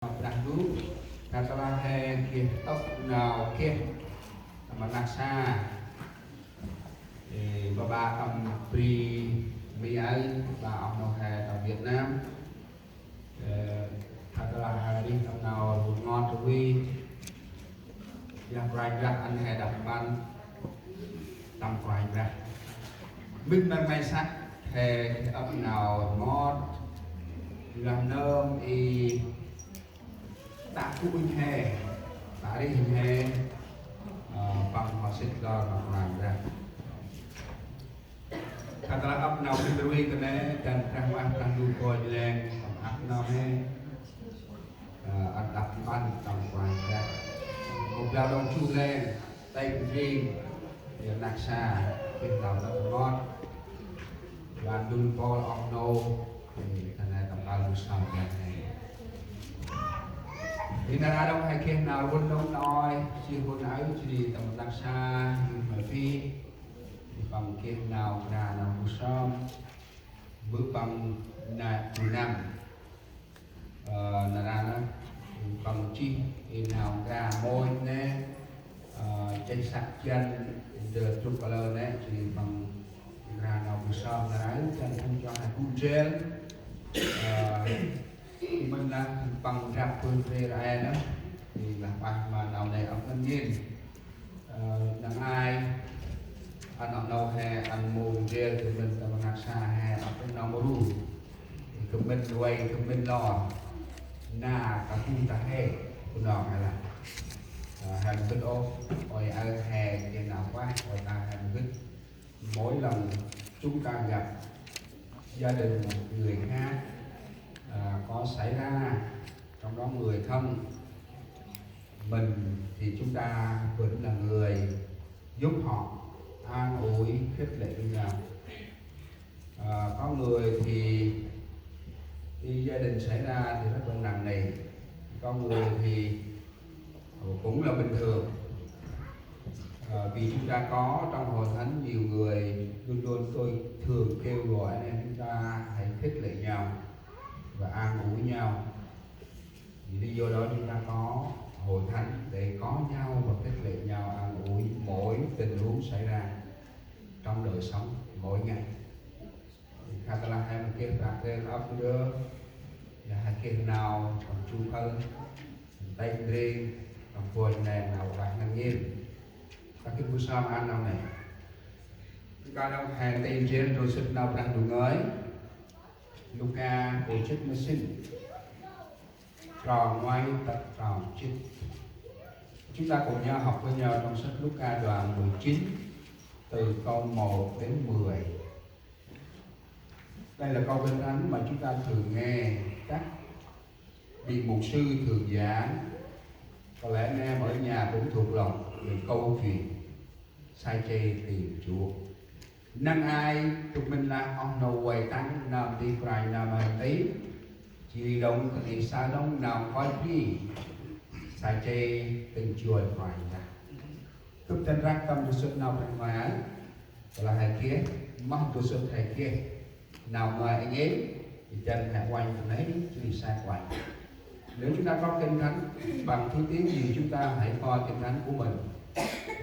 Dahulu katalah kita nào kia mà nạc xa thì ba cầm pri mi ấy và ông nào hè ở Việt Nam katalah hari ông nào ngon cho vi yang rành ra anh hè đập ban tầm rành ra mình đang may sắc hè ông nào ngon làm nơm thì tak ku he tari he bằng masjid lo làm ra katalah ap nào berdui kene dan rahmat randu ko jeleng ap nào he adap ban tam làm ra một lao động chu lên tay riêng để nạc xa bên đầu nó ngon và đun ko ong nâu thì thành này tầm bao nhiêu xong này thì là đâu hay kia nào quân đông nói chỉ quân áo chỉ tầm đặc xa mà phi thì bằng kia nào là nào một som bước bằng là từ năm là ra nó bằng chi thì nào ra môi nè chân sạch chân được chụp vào lời nè chỉ bằng ra nào một som là đấy chân không cho hai cung gel mình là bằng rạp phương về ra đó thì là bằng mà nào này ông thanh niên đằng ai anh ở đâu hè anh mù rêu thì mình ta bằng xa hè ở bên nào mù thì cứ mình quay cứ mình lo na cả khu ta hè của nó hay là hàng bên ô rồi ở hè thì nào quá rồi ta hàng bên mỗi lần chúng ta gặp gia đình một người khác có xảy ra trong đó người thân mình thì chúng ta vẫn là người giúp họ an ủi khích lệ với nhau. Có người thì gia đình xảy ra thì rất là nặng nề, có người thì cũng là bình thường. Vì chúng ta có trong hội thánh nhiều người luôn luôn tôi thường kêu gọi nên chúng ta hãy khích lệ nhau và an ủi nhau. Vì lý do đó chúng ta có hội thánh để có nhau và khích lệ nhau, an ủi mỗi tình huống xảy ra trong đời sống mỗi ngày. Katalah hai mikir praktek apa ya hakir nào còn chung hơn tay riêng còn buồn này nào lại năng nhiên các cái buổi sáng ăn nào này các đâu hàng tiền trên rồi sức nào đang đủ ngới Luca của chức mới sinh tròn ngoái tật tròn chức. Chúng ta cùng nhau học với nhau trong sách Luca đoạn 19 từ câu 1 đến 10. Đây là câu kinh thánh mà chúng ta thường nghe các vị mục sư thường giảng. Có lẽ anh em ở nhà cũng thuộc lòng về câu chuyện sai chê tìm Chúa. Năng ai tụi mình là ông nào quay tăng nam đi phải nam hành tí chỉ đông thì xa đông nào coi đi sai chê tình chuột phải ra thức chân rác tâm cho sự nào thành ngoài ấy là hai kia mong cho sự thầy kia nào ngoài anh ấy thì chân hãy quanh từ đấy chứ sai quanh. Nếu chúng ta có kinh thánh bằng thứ tiếng gì chúng ta hãy coi kinh thánh của mình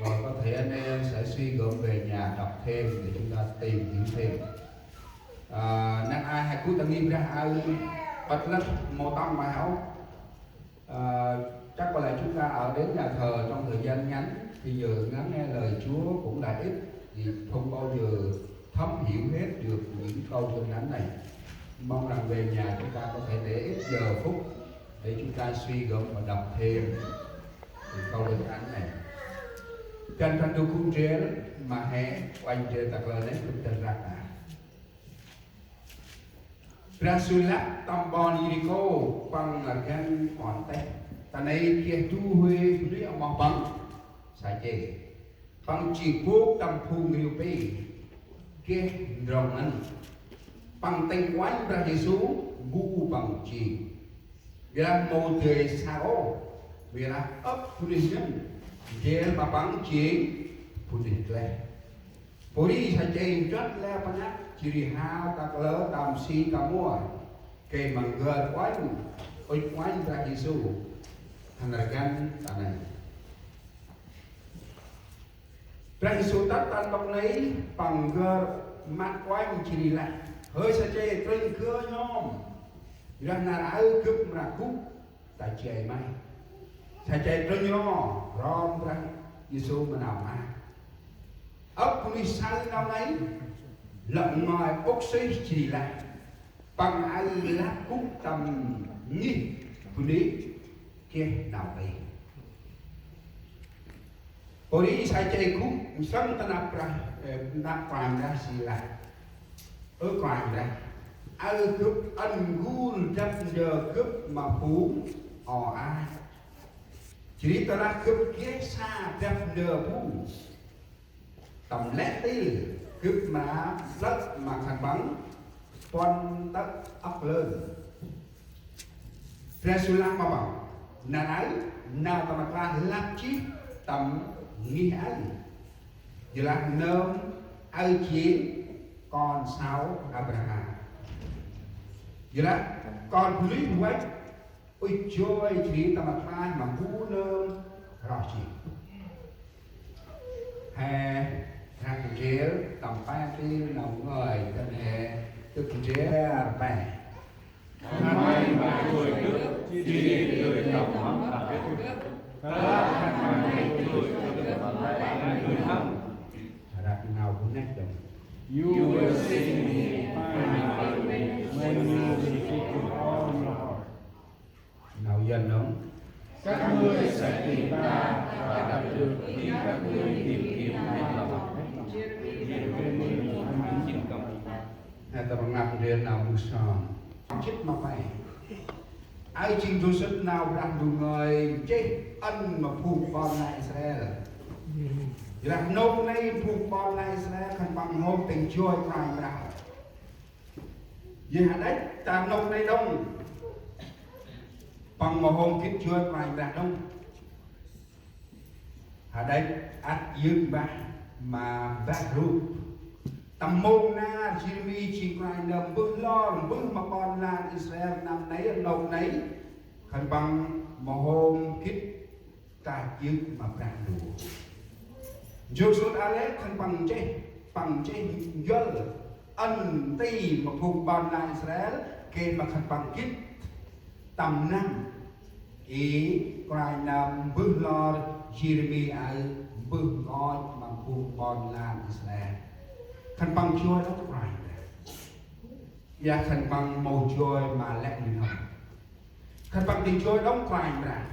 rồi có thể anh em sẽ suy gẫm về nhà đọc thêm để chúng ta tìm hiểu thêm. Năng ai hãy cứu ta nghiêm ra ai bật lên một tâm mà hảo. Chắc có lẽ chúng ta ở đến nhà thờ trong thời gian ngắn thì giờ ngắn nghe lời Chúa cũng đã ít thì không bao giờ thấm hiểu hết được những câu kinh thánh này. Mong rằng về nhà chúng ta có thể để ít giờ phút để chúng ta suy gẫm và đọc thêm câu kinh thánh này. Dan pendukung Jel mahe wanjel taklane berderaka. Rasulah tambon Yeriko panglagan kontek. Tanai kia tu hui beri amah bang saja. Pang cipuk tampung riupi kia drongan. Pang tengwan bra Yesu bu pang ci. Bila mau teh sao, bila up tulisnya. Dia babang cing putih leh. Puri saja injat leh panak ciri hao tak le tam si kamu ke manggal wan ôi quái ra Giêsu thành là gan tại này ra Giêsu tắt tan bọc lấy bằng gờ mặt quái mình chỉ lại hơi sa chê trên cưa nhom ra nà áo cướp ra cúp tại chè mai sa chê trên nhom rom ra Giêsu mà nào mà ấp đi sai nào đấy lợn ngoài bốc xí chỉ lại bằng ai lá cúc tầm nhị phụ nữ kia nào đấy Ori saya cakap sang tanah nak pandai sila, pandai. Al kup anggur jap je kup mahu ai. Jadi tanah kup kiasa jap je pu. Tầm lét tí kup mà đất mà thành bắn pon đất ấp lên. Resulat mà bảo, nanai na tầm la lap chi tầm nghi án như là nôm ơi chiến con sáu Abraham như là con lý quách ôi trời chỉ tầm mặt mai mà vũ nôm rõ chỉ hè ra cái chế tầm ba cái nồng người tên hè tức chế bè Mai mà tuổi nước chỉ người đồng mắm là cái tuổi nào cũng nhắc chồng. You will see me finally when you defeat with all your heart. Nào dân không? Các ngươi sẽ tìm ta và gặp được khi các ngươi tìm kiếm hết lòng. Hãy ta bằng ngạc đến nào mù sòn. Chết mà phải. Ai chính Joseph nào rằng đủ người chết ân mà phục con lại Israel. Là nông này phục con lại Israel khăn bằng hôm tình chua ngoài ra. Vì hả đấy ta nông này đông. Bằng một hôm kết chua ngoài ra đông. Hả đấy át dương bạc mà bạc rụt. Tầm môn na chỉ mi chỉ ngoài nằm bước lo bước mà con là Israel năm nấy nông nấy khăn bằng một hôm kết ta dương mà bạc rụt. Joshua Alex khăn bằng chế dơ ân tì mà phục bằng lại Israel kê mà khăn bằng kít tầm năm ý quài nằm bước lo Jeremy ai bước ngói mà phục bằng lại Israel khăn bằng chua đó quài và khăn bằng màu chua mà lẹ như hồng khăn bằng tình chua đóng quài ra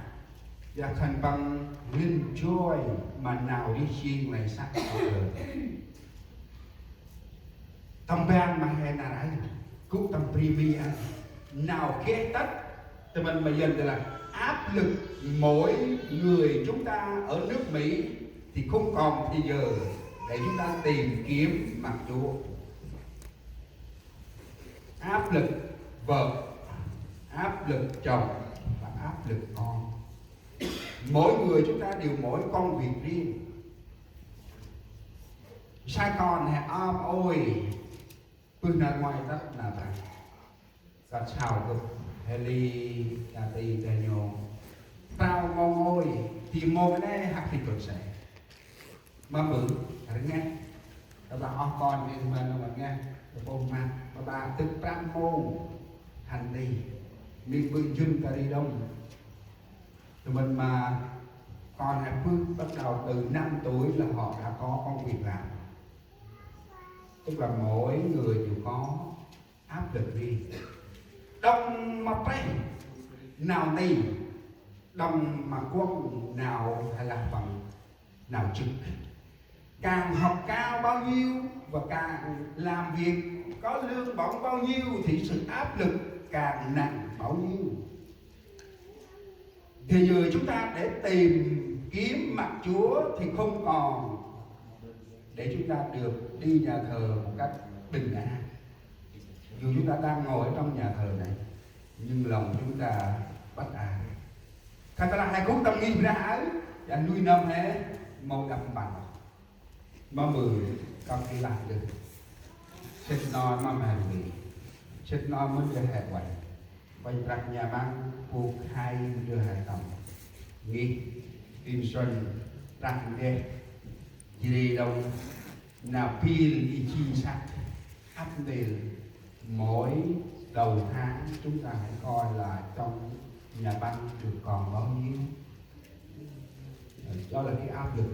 và khăn bằng linh joy mà nào đi chiên lại sắc rồi tâm ban mà hè là đấy cũng tâm premium nào kế tất thì mình mà dần là áp lực mỗi người chúng ta ở nước Mỹ thì không còn thì giờ để chúng ta tìm kiếm mặt Chúa áp lực vợ áp lực chồng và áp lực con. Mỗi người chúng ta đều mỗi công việc riêng. Sai con hay ôm ôi phương ra ngoài tất là vậy. Và chào cực Heli nhà tì tè nhô tao ngon ôi thì mô cái này hạt thì cực sẽ mà bự hãy nghe các bạn ôm con đi mà nó nghe ôm mặt và bà tức trăm môn hành đi mình bưng chân cả đi đông tụi mình mà con hạnh phúc bắt đầu từ 5 tuổi là họ đã có công việc làm, tức là mỗi người đều có áp lực riêng. Đông mà phải nào đi đông mà quân nào hay là phần nào trực, càng học cao bao nhiêu và càng làm việc có lương bổng bao nhiêu thì sự áp lực càng nặng bao nhiêu. Thì giờ chúng ta để tìm kiếm mặt Chúa thì không còn để chúng ta được đi nhà thờ một cách bình an. Dù chúng ta đang ngồi trong nhà thờ này nhưng lòng chúng ta bất an. Thật là hai cú tâm nghi ra ấy và nuôi năm hết màu đậm bằng mà mười con đi làm được chết no mà mày bị chết no mới để hẹp vậy quay bạc nhà băng buộc hai đưa hai tầm nghi tim xuân bạc ghê chỉ đi đâu nào pin y chi sắc áp tiền mỗi đầu tháng chúng ta hãy coi là trong nhà băng được còn bao nhiêu. Đó là cái áp lực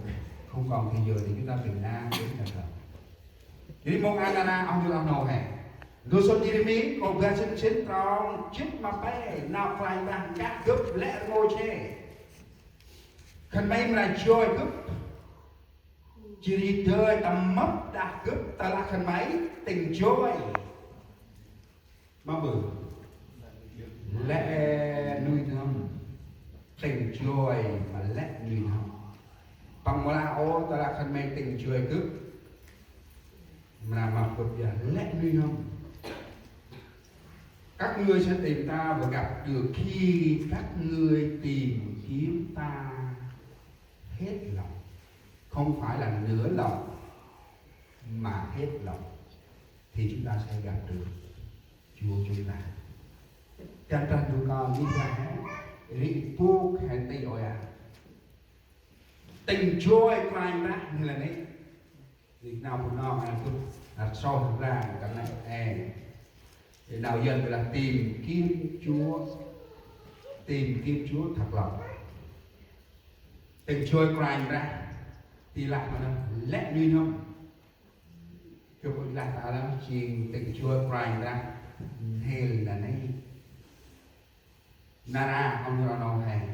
không còn thì giờ thì chúng ta Việt Nam đến là thật. Jadi mong ana ông đưa ông nào hè rồi xuân Jeremy còn ra chân chiến còn chết mà bé nào phải đang cắt gấp lẽ ngôi chê khẩn mấy mà chơi gấp chỉ đi đời tầm mất đạt gấp ta là khẩn mấy tình chơi mà bự lẽ nuôi thầm tình chơi mà lẽ nuôi thầm bằng một là ô ta là khẩn mấy tình chơi gấp mà cực giờ lẽ nuôi thầm các ngươi sẽ tìm ta và gặp được khi các ngươi tìm kiếm ta hết lòng, không phải là nửa lòng mà hết lòng thì chúng ta sẽ gặp được Chúa chúng ta. Chân chân chúng con đi ra rị buộc hay tì ôi à tình trôi quanh ra như là đấy việc nào cũng nó là cũng là so thực ra cái này để nào dân là tìm kiếm Chúa thật lòng tình trôi quanh ra thì lại mà nó lẽ như không chụp lại ta đó chỉ tình trôi quanh ra hay là này nara ông nó hay